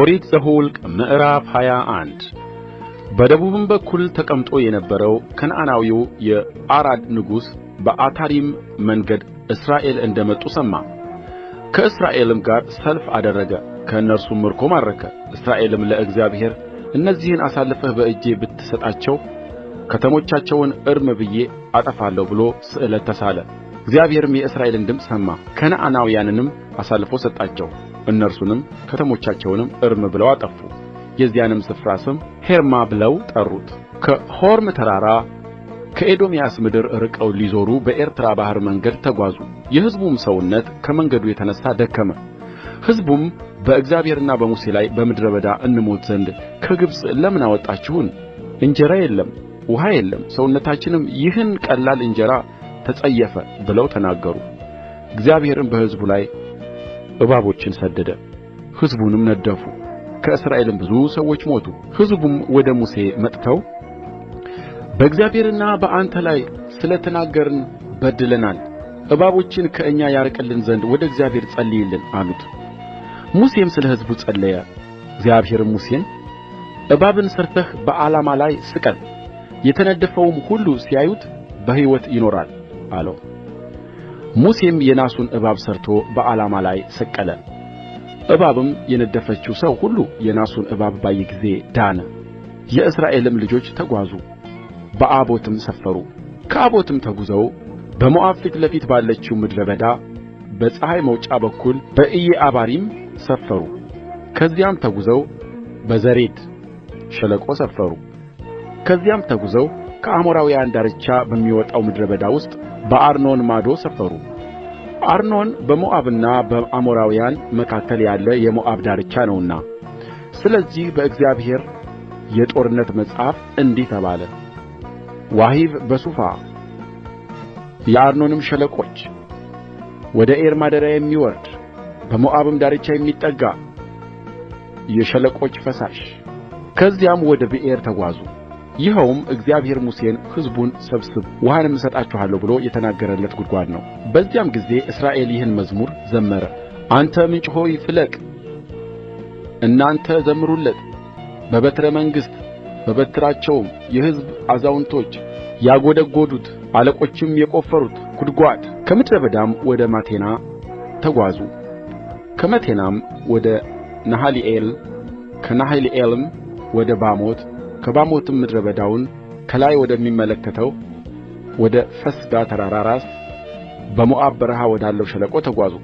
ኦሪት ዘኍልቍ ምዕራፍ 21 በደቡብም በኩል ተቀምጦ የነበረው ከነዓናዊው የዓራድ ንጉሥ በአታሪም መንገድ እስራኤል እንደ መጡ ሰማ። ከእስራኤልም ጋር ሰልፍ አደረገ፣ ከእነርሱም ምርኮ ማረከ። እስራኤልም ለእግዚአብሔር እነዚህን አሳልፈህ በእጄ ብትሰጣቸው ከተሞቻቸውን እርም ብዬ አጠፋለሁ ብሎ ስእለት ተሳለ። እግዚአብሔርም የእስራኤልን ድምፅ ሰማ፣ ከነዓናውያንንም አሳልፎ ሰጣቸው። እነርሱንም ከተሞቻቸውንም እርም ብለው አጠፉ። የዚያንም ስፍራ ስም ሔርማ ብለው ጠሩት። ከሖርም ተራራ ከኤዶምያስ ምድር ርቀው ሊዞሩ በኤርትራ ባሕር መንገድ ተጓዙ። የሕዝቡም ሰውነት ከመንገዱ የተነሣ ደከመ። ሕዝቡም በእግዚአብሔርና በሙሴ ላይ በምድረ በዳ እንሞት ዘንድ ከግብፅ ለምን አወጣችሁን? እንጀራ የለም፣ ውኃ የለም፣ ሰውነታችንም ይህን ቀላል እንጀራ ተጸየፈ ብለው ተናገሩ። እግዚአብሔርም በሕዝቡ ላይ እባቦችን ሰደደ፣ ሕዝቡንም ነደፉ። ከእስራኤልም ብዙ ሰዎች ሞቱ። ሕዝቡም ወደ ሙሴ መጥተው በእግዚአብሔርና በአንተ ላይ ስለ ተናገርን በድለናል፣ እባቦችን ከእኛ ያርቅልን ዘንድ ወደ እግዚአብሔር ጸልይልን አሉት። ሙሴም ስለ ሕዝቡ ጸለየ። እግዚአብሔርም ሙሴን እባብን ሠርተህ በዓላማ ላይ ስቀል፣ የተነደፈውም ሁሉ ሲያዩት በሕይወት ይኖራል አለው። ሙሴም የናሱን እባብ ሠርቶ በዓላማ ላይ ሰቀለ። እባብም የነደፈችው ሰው ሁሉ የናሱን እባብ ባየ ጊዜ ዳነ። የእስራኤልም ልጆች ተጓዙ፣ በኦቦትም ሰፈሩ። ከኦቦትም ተጕዘው በሞዓብ ፊት ለፊት ባለችው ምድረ በዳ በፀሐይ መውጫ በኩል በኢዬዓባሪም ሰፈሩ። ከዚያም ተጕዘው በዘሬድ ሸለቆ ሰፈሩ። ከዚያም ተጕዘው ከአሞራውያን ዳርቻ በሚወጣው ምድረ በዳ ውስጥ በአርኖን ማዶ ሰፈሩ። አርኖን በሞዓብና በአሞራውያን መካከል ያለ የሞዓብ ዳርቻ ነውና። ስለዚህ በእግዚአብሔር የጦርነት መጽሐፍ እንዲህ ተባለ፣ ዋሄብ በሱፋ የአርኖንም ሸለቆች ወደ ኤር ማደሪያ የሚወርድ በሞዓብም ዳርቻ የሚጠጋ የሸለቆች ፈሳሽ። ከዚያም ወደ ብኤር ተጓዙ። ይኸውም እግዚአብሔር ሙሴን ሕዝቡን ሰብስብ ውኃንም እሰጣችኋለሁ ብሎ የተናገረለት ጕድጓድ ነው። በዚያም ጊዜ እስራኤል ይህን መዝሙር ዘመረ። አንተ ምንጭ ሆይ ፍለቅ፣ እናንተ ዘምሩለት። በበትረ መንግሥት በበትራቸውም የሕዝብ አዛውንቶች ያጐደጐዱት አለቆችም የቈፈሩት ጕድጓድ። ከምድረ በዳም ወደ መቴና ተጓዙ። ከመቴናም ወደ ነሃሊኤል፣ ከነሃሊኤልም ወደ ባሞት፣ ከባሞትም ምድረ በዳውን ከላይ ወደሚመለከተው ወደ ፈስጋ ተራራ ራስ በሞዓብ በረሃ ወዳለው ሸለቆ ተጓዙ።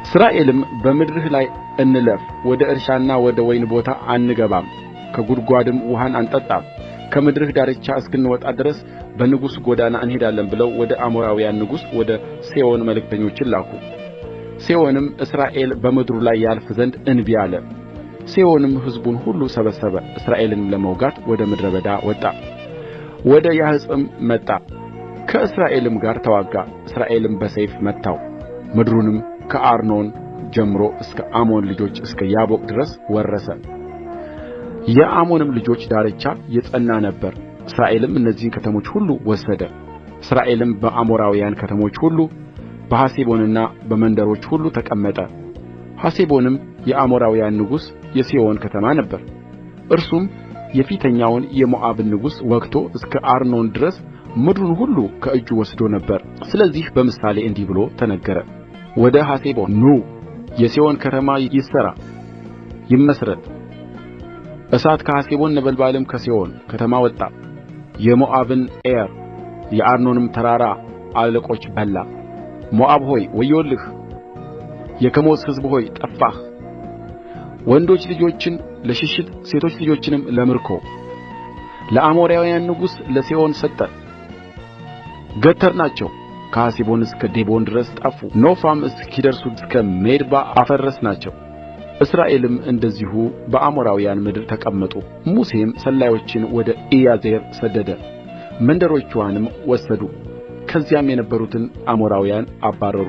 እስራኤልም በምድርህ ላይ እንለፍ፣ ወደ እርሻና ወደ ወይን ቦታ አንገባም፣ ከጕድጓድም ውኃን አንጠጣም፣ ከምድርህ ዳርቻ እስክንወጣ ድረስ በንጉሥ ጐዳና እንሄዳለን ብለው ወደ አሞራውያን ንጉሥ ወደ ሴዎን መልእክተኞችን ላኩ። ሴዎንም እስራኤል በምድሩ ላይ ያልፍ ዘንድ እንቢ አለ። ሴዎንም ሕዝቡን ሁሉ ሰበሰበ፣ እስራኤልንም ለመውጋት ወደ ምድረ በዳ ወጣ። ወደ ያሀጽም መጣ፣ ከእስራኤልም ጋር ተዋጋ። እስራኤልም በሰይፍ መታው፣ ምድሩንም ከአርኖን ጀምሮ እስከ አሞን ልጆች እስከ ያቦቅ ድረስ ወረሰ። የአሞንም ልጆች ዳርቻ የጸና ነበረ። እስራኤልም እነዚህን ከተሞች ሁሉ ወሰደ። እስራኤልም በአሞራውያን ከተሞች ሁሉ በሐሴቦንና በመንደሮች ሁሉ ተቀመጠ። ሐሴቦንም የአሞራውያን ንጉሥ የሴዎን ከተማ ነበረ። እርሱም የፊተኛውን የሞዓብን ንጉሥ ወግቶ እስከ አርኖን ድረስ ምድሩን ሁሉ ከእጁ ወስዶ ነበር። ስለዚህ በምሳሌ እንዲህ ብሎ ተነገረ፣ ወደ ሐሴቦን ኑ፣ የሴዎን ከተማ ይሠራ ይመሥረት። እሳት ከሐሴቦን ነበልባልም ከሴዎን ከተማ ወጣ፣ የሞዓብን ዔር የአርኖንም ተራራ አለቆች በላ። ሞዓብ ሆይ ወዮልህ! የከሞስ ሕዝብ ሆይ ጠፋህ! ወንዶች ልጆችን ለሽሽት ሴቶች ልጆችንም ለምርኮ ለአሞራውያን ንጉሥ ለሴዎን ሰጠን። ገተርናቸው፣ ከሐሴቦን እስከ ዴቦን ድረስ ጠፉ። ኖፋም እስኪደርሱ እስከ ሜድባ አፈረስናቸው። እስራኤልም እንደዚሁ በአሞራውያን ምድር ተቀመጡ። ሙሴም ሰላዮችን ወደ ኢያዜር ሰደደ፣ መንደሮችዋንም ወሰዱ። ከዚያም የነበሩትን አሞራውያን አባረሩ።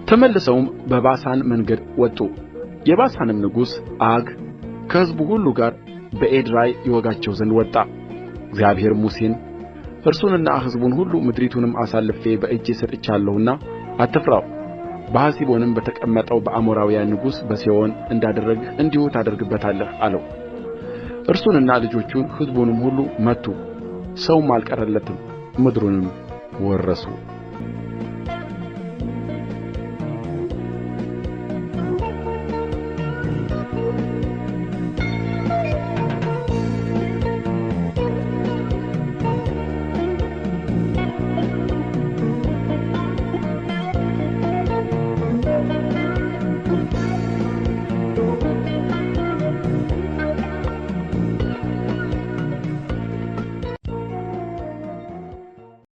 ተመልሰውም በባሳን መንገድ ወጡ። የባሳንም ንጉሥ ዐግ ከሕዝቡ ሁሉ ጋር በኤድራይ ይወጋቸው ዘንድ ወጣ። እግዚአብሔርም ሙሴን እርሱንና ሕዝቡን ሁሉ ምድሪቱንም አሳልፌ በእጅህ ሰጥቼአለሁና አትፍራው፣ በሐሴቦንም በተቀመጠው በአሞራውያን ንጉሥ በሴዎን እንዳደረግህ እንዲሁ ታደርግበታለህ አለው። እርሱንና ልጆቹን ሕዝቡንም ሁሉ መቱ፣ ሰውም አልቀረለትም፣ ምድሩንም ወረሱ።